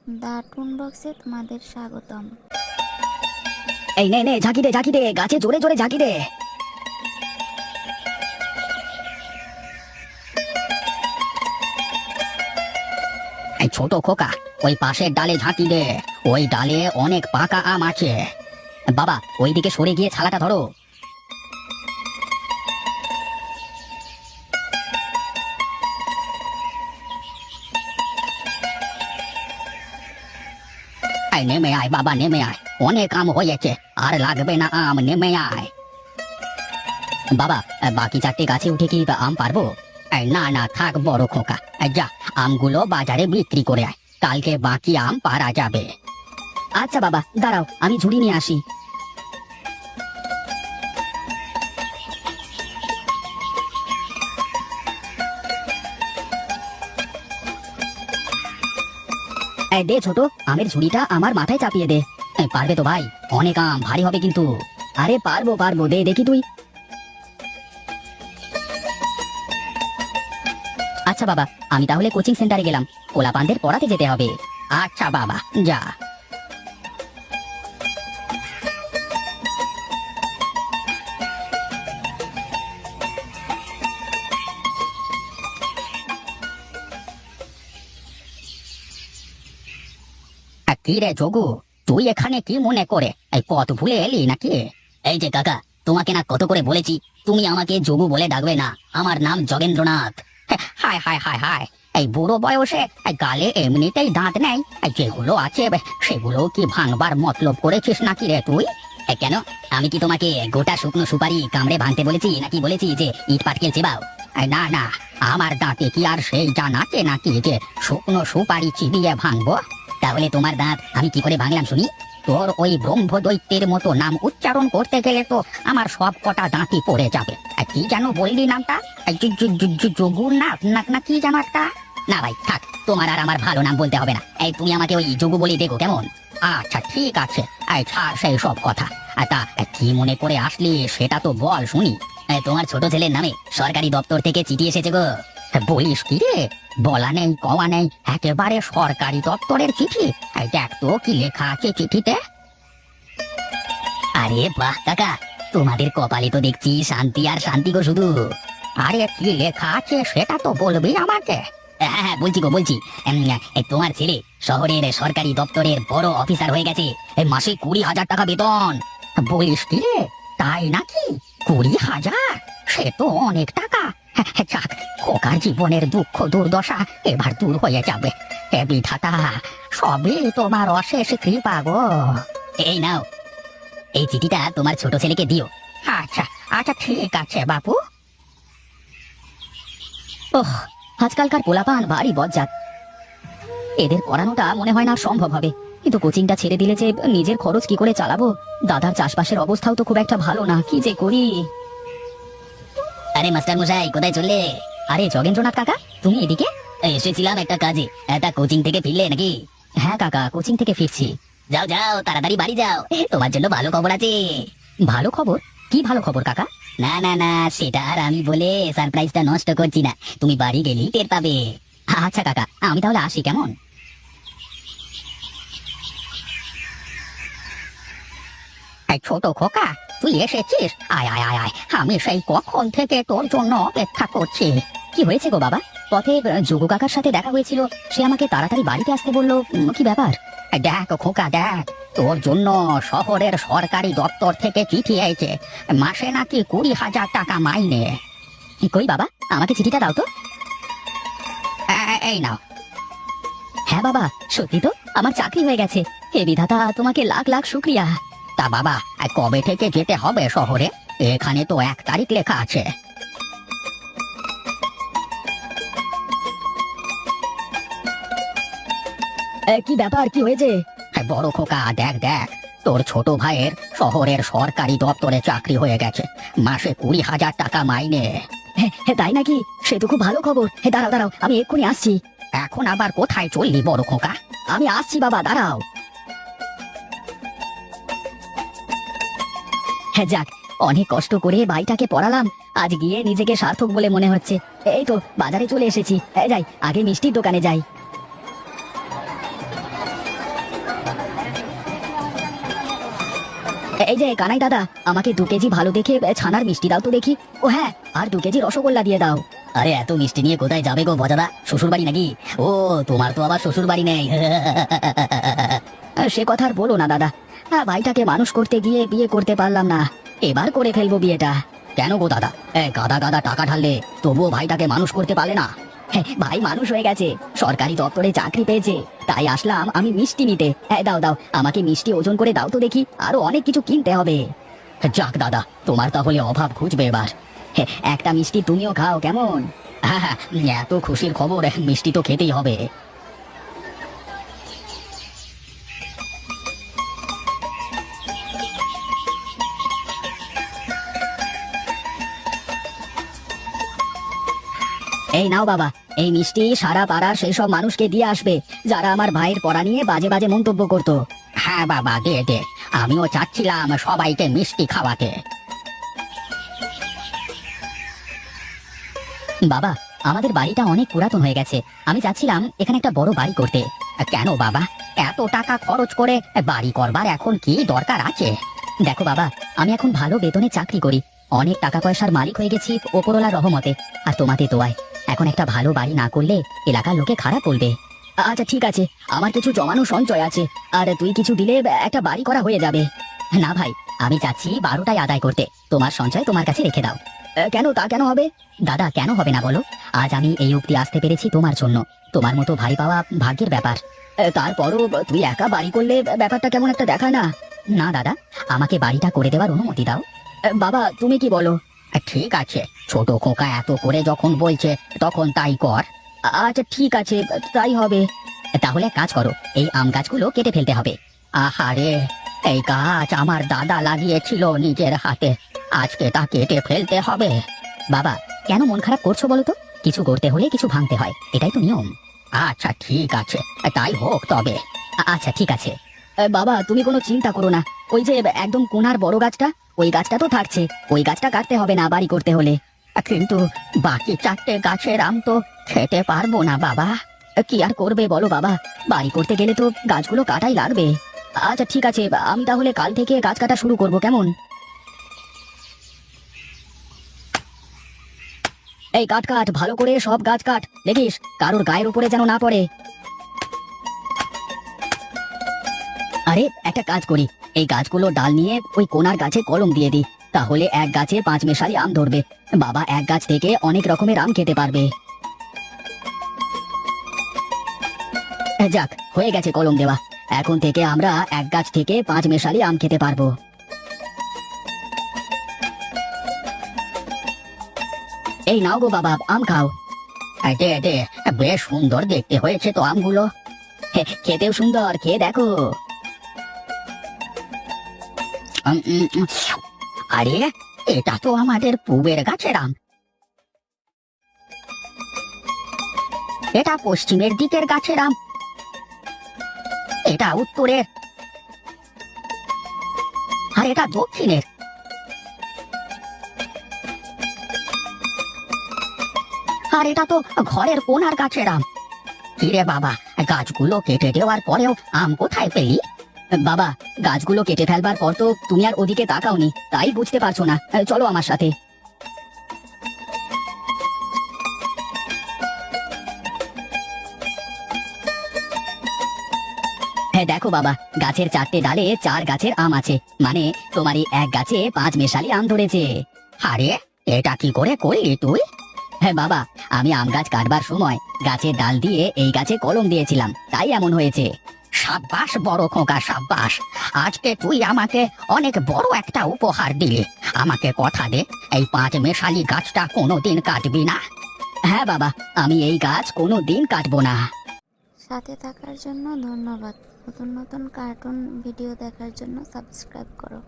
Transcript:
The টুন বক্সে তোমাদের স্বাগতম। এই নে নে ঝাঁকি দে গাছে জোরে জোরে ঝাঁকি দে। এই ছোট খোকা, ওই পাশের ডালে ঝাঁকি দে, ওই ডালে অনেক পাকা আম আছে। বাবা, ওইদিকে সরে গিয়ে ছালাটা ধরো। এই নেমে আয় বাবা, নেমে আয়, অনেক আম হয়েছে, আর লাগবে না আম, নেমে আয়। বাবা, বাকি চারটে গাছে উঠে কি আম পারবো? না না, থাক বড় খোকা, যা আমগুলো বাজারে বিক্রি করে আয়, কালকে বাকি আম পারা যাবে। আচ্ছা বাবা, দাঁড়াও, আমি ঝুড়ি নিয়ে আসি। দে ছোট, আমের ঝুড়িটা আমার মাথায় চাপিয়ে দে। পারবে তো ভাই? অনেক আম, ভারী হবে কিন্তু। আরে পারবো পারবো, দে দেখি তুই। আচ্ছা বাবা, আমি তাহলে কোচিং সেন্টারে গেলাম, পোলাপানদের পড়াতে যেতে হবে। আচ্ছা বাবা, যা। কি রে যোগু, তুই এখানে কি মনে করে এই পথ ভুলে এলি নাকি? এই যে কাকা, তোমাকে না কত করে বলেছি তুমি আমাকে যোগু বলে ডাকবে না, আমার নাম যোগেন্দ্রনাথ। হায় হায় হায় হায়, এই বুড়ো বয়সে এই গালে এমনিতেই দাঁত নেই, যেগুলো আছে সেগুলো কি ভাঙবার মতলব করেছিস নাকি রে তুই? কেন, আমি কি তোমাকে গোটা শুকনো সুপারি কামড়ে ভাঙতে বলেছি, নাকি বলেছি যে ইট পাটকেল চেবাও? না না, আমার দাঁতে কি আর সেই জান আছে নাকি যে শুকনো সুপারি চিবিয়ে ভাঙবো? তাহলে তোমার দাঁত আমি কি করে ভাঙলাম শুনি? তোর ওই ব্রহ্ম দৈত্যের মতো নাম উচ্চারণ করতে গেলে তো আমার সব কটা দাঁতই পড়ে যাবে। কি যেন বললি নামটা? যোগুর না কি যেন একটা? না ভাই থাক, তোমার আর আমার ভালো নাম বলতে হবে না, এই তুমি আমাকে ওই যোগু বলি দেখো কেমন? আচ্ছা ঠিক আছে, এই ছাড় সেই সব কথা। তা কি মনে করে আসলি সেটা তো বল শুনি। তোমার ছোট ছেলের নামে সরকারি দপ্তর থেকে চিঠি এসেছে গো। বলিস কি রে? বলা নেই কওয়া নেই, একেবারে সরকারি দপ্তরের চিঠি। দেখ তো কি লেখা আছে চিঠিতে। আরে বাহ কাকা, তোমাদের কপালে তো দেখছি শান্তি আর শান্তি গো শুধু। আরে কি লেখা আছে সেটা তো বলবি আমাকে। হ্যাঁ হ্যাঁ বলছি গো বলছি, তোমার ছেলে শহরের সরকারি দপ্তরের বড় অফিসার হয়ে গেছে, মাসে 20,000 টাকা বেতন। বলিস কি রে? তাই নাকি? 20,000? সে তো অনেক টাকা। যাক, খোকার জীবনের দুঃখ দুর্দশা এবার দূর হয়ে যাবে। হে বিধাতা, সবই তোমার অশেষ কৃপা গো। এই নাও, এই চিঠিটা তোমার ছোট ছেলেকে দিও। আচ্ছা আচ্ছা ঠিক আছে বাপু। ওহ, আজকালকার পোলাপান ভারী বজ্জাত, এদের পড়ানোটা মনে হয় না সম্ভব হবে। কিন্তু কোচিংটা ছেড়ে দিলে যে নিজের খরচ কি করে চালাবো? দাদার চাষবাসের অবস্থাও তো খুব একটা ভালো না, কি যে করি। আরে মাস্টার মশাই, কোথায় চললে? আরে যোগেন্দ্রনাথ কাকা, তুমি এদিকে? এসেছিলাম একটা কাজে। তা কোচিং থেকে ফিরলে নাকি? হ্যাঁ কাকা, কোচিং থেকে ফিরছি। যাও যাও, তাড়াতাড়ি বাড়ি যাও, তোমার জন্য ভালো খবর আছে। ভালো খবর? কি ভালো খবর কাকা? না না না, সেটা আর আমি বলে সারপ্রাইজটা নষ্ট করছি না, তুমি বাড়ি গেলেই টের পাবে। আচ্ছা কাকা, আমি তাহলে আসি কেমন? ছোট খোকা, তুই এসেছিস? আয় আয় আয় আয়, আমি সেই কখন থেকে তোর জন্য অপেক্ষা করছি। কি হয়েছে গো বাবা? পথে যোগু কাকার সাথে দেখা হয়েছিল, সে আমাকে তাড়াতাড়ি বাড়িতে আসতে বললো, কি ব্যাপার? দেখ খোকা দেখ, তোর জন্য শহরের সরকারি দপ্তর থেকে চিঠি এসেছে, মাসে নাকি 20,000 টাকা মাইনে। কই বাবা, আমাকে চিঠিটা দাও তো। এই নাও। হ্যাঁ বাবা, সত্যি তো আমার চাকরি হয়ে গেছে। হে বিধাতা, তোমাকে লাখ লাখ শুক্রিয়া। তা বাবা, কবে থেকে যেতে হবে শহরে? এখানে তো 1 তারিখ লেখা আছে। কি ব্যাপার, কি হয়েছে? বড় খোকা দেখ দেখ, তোর ছোট ভাইয়ের শহরের সরকারি দপ্তরে চাকরি হয়ে গেছে, মাসে 20,000 টাকা মাইনে। তাই নাকি? সে তো খুব ভালো খবর। দাঁড়াও দাঁড়াও, আমি এক্ষুনি আসছি। এখন আবার কোথায় চললি বড় খোকা? আমি আসছি বাবা, দাঁড়াও। হ্যাঁ যাক, অনেক কষ্ট করে ভাইটাকে পড়ালাম, আজ গিয়ে নিজেকে সার্থক বলে মনে হচ্ছে। এই তো বাজারে চলে এসেছি, যাই আগে মিষ্টির দোকানে যাই। এই যে কানাই দাদা, আমাকে 2 কেজি ভালো দেখে ছানার মিষ্টি দাও তো দেখি। ও হ্যাঁ, আর 2 কেজি রসগোল্লা দিয়ে দাও। আরে এত মিষ্টি নিয়ে কোথায় যাবে গো বজাদা, শ্বশুর বাড়ি নাকি? ও তোমার তো আবার শ্বশুর বাড়ি নেই। সে কথা আর বলো না দাদা, ভাইটাকে মানুষ করতে গিয়ে বিয়ে করতে পারলাম না, এবার করে ফেলবো বিয়েটা। কেন গো দাদা, গাদা গাদা টাকা ঢাললে তবুও ভাইটাকে মানুষ করতে পারলে না? ভাই মানুষ হয়ে গেছে, সরকারি দপ্তরে চাকরি পেয়েছে, তাই আসলাম আমি মিষ্টি নিতে। দাও দাও, আমাকে মিষ্টি ওজন করে দাও তো দেখি, আরো অনেক কিছু কিনতে হবে। যাক দাদা, তোমার তাহলে অভাব খুঁজবে এবার। একটা মিষ্টি তুমিও খাও কেমন? হ্যাঁ হ্যাঁ, এত খুশির খবর, মিষ্টি তো খেতেই হবে। এই নাও বাবা, এই মিষ্টি সারা পাড়ার সেই সব মানুষকে দিয়ে আসবে যারা আমার ভাইয়ের পড়া নিয়ে বাজে বাজে মন্তব্য করতো। হ্যাঁ বাবা, দে দে, আমিও চাচ্ছিলাম সবাইকে মিষ্টি খাওয়াতে। বাবা, আমাদের বাড়িটা অনেক পুরাতন হয়ে গেছে, আমি চাচ্ছিলাম এখানে একটা বড় বাড়ি করতে। কেন বাবা, এত টাকা খরচ করে বাড়ি করবার এখন কি দরকার আছে? দেখো বাবা, আমি এখন ভালো বেতনে চাকরি করি, অনেক টাকা পয়সার মালিক হয়ে গেছি ওপরওয়ালার রহমতে। আর তোমাদের দোয়ায় এখন একটা ভালো বাড়ি না করলে এলাকার লোকে খারাপ বলবে। আচ্ছা ঠিক আছে, আমার কিছু জমানো সঞ্চয় আছে, আর তুই কিছু দিলে একটা বাড়ি করা হয়ে যাবে। না ভাই, আমি চাচ্ছি 12টাই আদায় করতে, তোমার সঞ্চয় তোমার কাছে রেখে দাও। কেন, তা কেন হবে? দাদা কেন হবে না বলো, আজ আমি এই অবধি আসতে পেরেছি তোমার জন্য, তোমার মতো ভাই পাওয়া ভাগ্যের ব্যাপার। তারপরও তুই একা বাড়ি করলে ব্যাপারটা কেমন একটা দেখায় না? না দাদা, আমাকে বাড়িটা করে দেওয়ার অনুমতি দাও। বাবা তুমি কি বলো? ঠিক আছে, ছোট খোকা এত করে যখন বলছে তখন তাই কর। আচ্ছা ঠিক আছে, তাই হবে। তাহলে কাজ করো, এই আম গাছগুলো কেটে ফেলতে হবে। আহারে, এই গাছ আমার দাদা লাগিয়েছিল নিজের হাতে, আজকে তা কেটে ফেলতে হবে। বাবা কেন মন খারাপ করছো বলো তো, কিছু করতে হলে কিছু ভাঙতে হয়, এটাই তো নিয়ম। আচ্ছা ঠিক আছে, তাই হোক তবে। আচ্ছা ঠিক আছে। বাবা তুমি কোনো চিন্তা করো না, ওই যে একদম কোণার বড় গাছটা, ওই গাছটা তো থাকছে, ওই গাছটা কাটতে হবে না বাড়ি করতে হলে। কিন্তু বাকি 4টে গাছের আম তো খেতে পারবো না বাবা। কি আর করবে বলো বাবা, বাড়ি করতে গেলে তো গাছগুলো কাটাই লাগবে। আচ্ছা ঠিক আছে, আমি তাহলে কাল থেকে গাছ কাটা শুরু করব কেমন? এই কাট কাট, ভালো করে সব গাছ কাট, দেখিস কারোর গায়ের উপরে যেন না পড়ে। আরে একটা কাজ করি, এই গাছগুলো ডাল নিয়ে ওই কোনার গাছে কলম দিয়ে দিই, তাহলে এক গাছে 5 মেশালি আম ধরবে, বাবা এক গাছ থেকে অনেক রকমের আম খেতে পারবে। যাক হয়ে গেছে কলম দেওয়া, এখন থেকে আমরা এক গাছ থেকে 5 মেশালি আম খেতে পারবো। এই নাও গো বাবা, আম খাও। দে দে, বেশ সুন্দর দেখতে হয়েছে তো আমগুলো। খেতেও সুন্দর, খেয়ে দেখো। আরে এটা তো আমাদের পূবের গাছের আম, এটা পশ্চিমের দিকের গাছের আম, এটা উত্তরের, আর এটা দক্ষিণের। আর এটা তো ঘরের কোণার গাছের আম। কিরে বাবা, গাছগুলো কেটে দেওয়ার পরেও আম কোথায় পেলি? বাবা গাছগুলো কেটে ফেলবার পর তো তুমি আর ওদিকে তাকাওনি, তাই বুঝতে পারছো না, চলো আমার সাথে। হ্যাঁ দেখো বাবা, গাছের 4টে ডালে 4 গাছের আম আছে, মানে তোমারই এক গাছে 5 মেশালি আম ধরেছে। আরে এটা কি করে করলি তুই? হ্যাঁ বাবা, আমি আম গাছ কাটবার সময় গাছের ডাল দিয়ে এই গাছে কলম দিয়েছিলাম, তাই এমন হয়েছে। সাব্বাস বড় খোকা সাব্বাস, আজকে তুই আমাকে অনেক বড় একটা উপহার দিলি। আমাকে কথা দে, এই 5 মেশালি গাছটা কোনোদিন কাটবি না? হ্যাঁ বাবা, আমি এই গাছ কোনোদিন কাটবো না। সাথে থাকার জন্য ধন্যবাদ। নতুন নতুন কার্টুন ভিডিও দেখার জন্য সাবস্ক্রাইব করো।